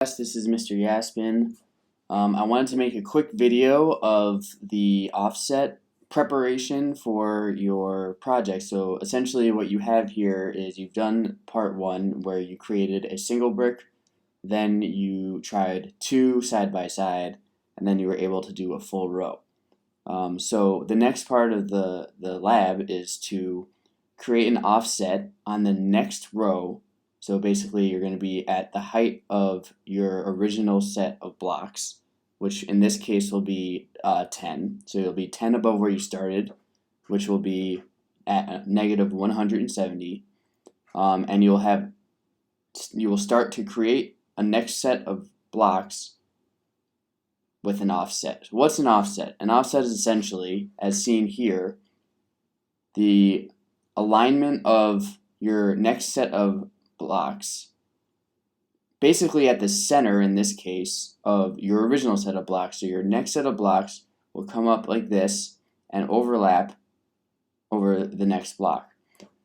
class, this is Mr. Yaspin. I wanted to make a quick video of the offset preparation for your project. So essentially what you have here is you've done part one where you created a single brick, then you tried two side by side, and then you were able to do a full row. So the next part of the lab is to create an offset on the next row. So basically you're going to be at the height of your original set of blocks, which in this case will be 10. So you'll be 10 above where you started, which will be at negative 170. And you will start to create a next set of blocks with an offset. What's an offset? An offset is essentially, as seen here, the alignment of your next set of blocks basically at the center, in this case, of your original set of blocks. So your next set of blocks will come up like this and overlap over the next block.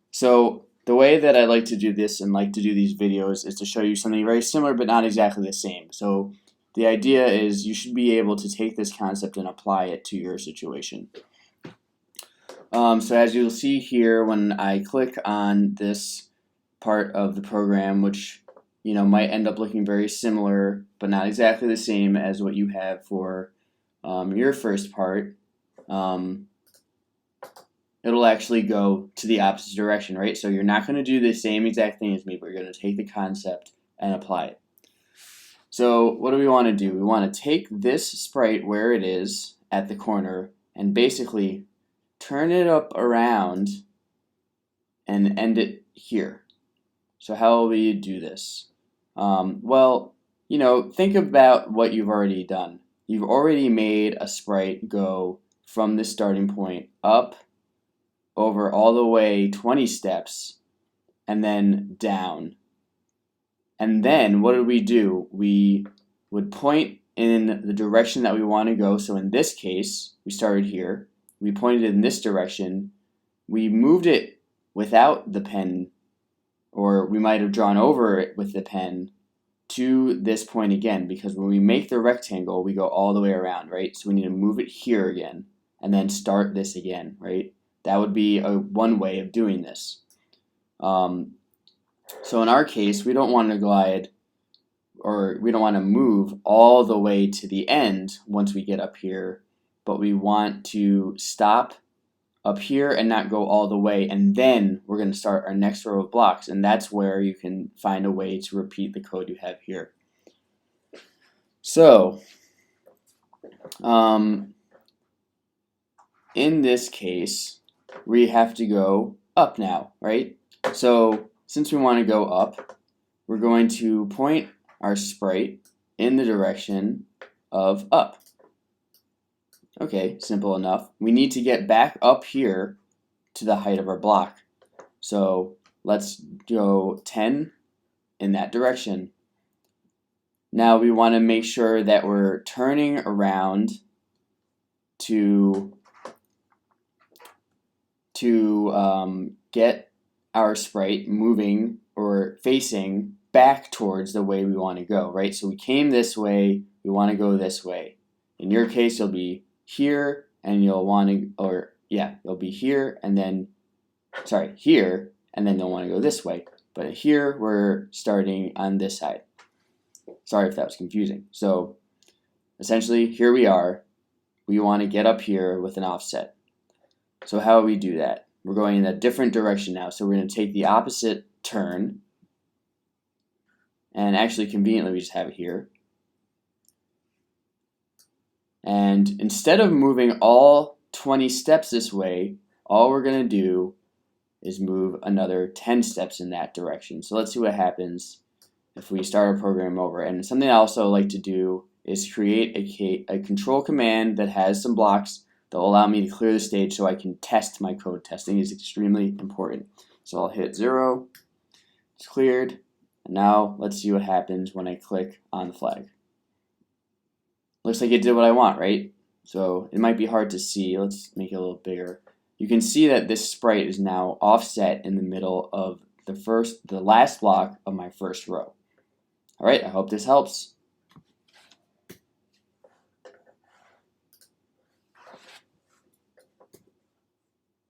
So the way that I like to do this and like to do these videos is to show you something very similar but not exactly the same. So the idea is you should be able to take this concept and apply it to your situation. So as you'll see here, when I click on this part of the program, which might end up looking very similar but not exactly the same as what you have for your first part, it'll actually go to the opposite direction, right? So you're not going to do the same exact thing as me, but you're going to take the concept and apply it. So what do we want to do? We want to take this sprite where it is at the corner and basically turn it up around and end it here. So how will we do this? Well, think about what you've already done. You've already made a sprite go from the starting point up over all the way 20 steps and then down. And then what did we do? We would point in the direction that we want to go. So in this case, we started here. We pointed in this direction. We moved it without the pen, or we might have drawn over it with the pen to this point again, because when we make the rectangle, we go all the way around, right? So we need to move it here again and then start this again, right? That would be one way of doing this. So in our case, we don't want to glide, or we don't want to move all the way to the end once we get up here, but we want to stop up here and not go all the way, and then we're going to start our next row of blocks, and that's where you can find a way to repeat the code you have here. So in this case, we have to go up now, right? So since we want to go up, we're going to point our sprite in the direction of up. Okay, simple enough. We need to get back up here to the height of our block. So let's go 10 in that direction. Now we want to make sure that we're turning around to get our sprite moving or facing back towards the way we want to go, right? So we came this way, we want to go this way. In your case, you'll be here, and you'll want to, you'll be here, and then, here, and then you'll want to go this way. But here, we're starting on this side. Sorry if that was confusing. So essentially, here we are. We want to get up here with an offset. So how do we do that? We're going in a different direction now. So we're going to take the opposite turn. And actually, conveniently, we just have it here. And instead of moving all 20 steps this way, all we're going to do is move another 10 steps in that direction. So let's see what happens if we start our program over. And something I also like to do is create a control command that has some blocks that will allow me to clear the stage so I can test my code. Testing is extremely important. So I'll hit 0. It's cleared. And now let's see what happens when I click on the flag. Looks like it did what I want, right? So it might be hard to see. Let's make it a little bigger. You can see that this sprite is now offset in the middle of the last block of my first row. All right, I hope this helps.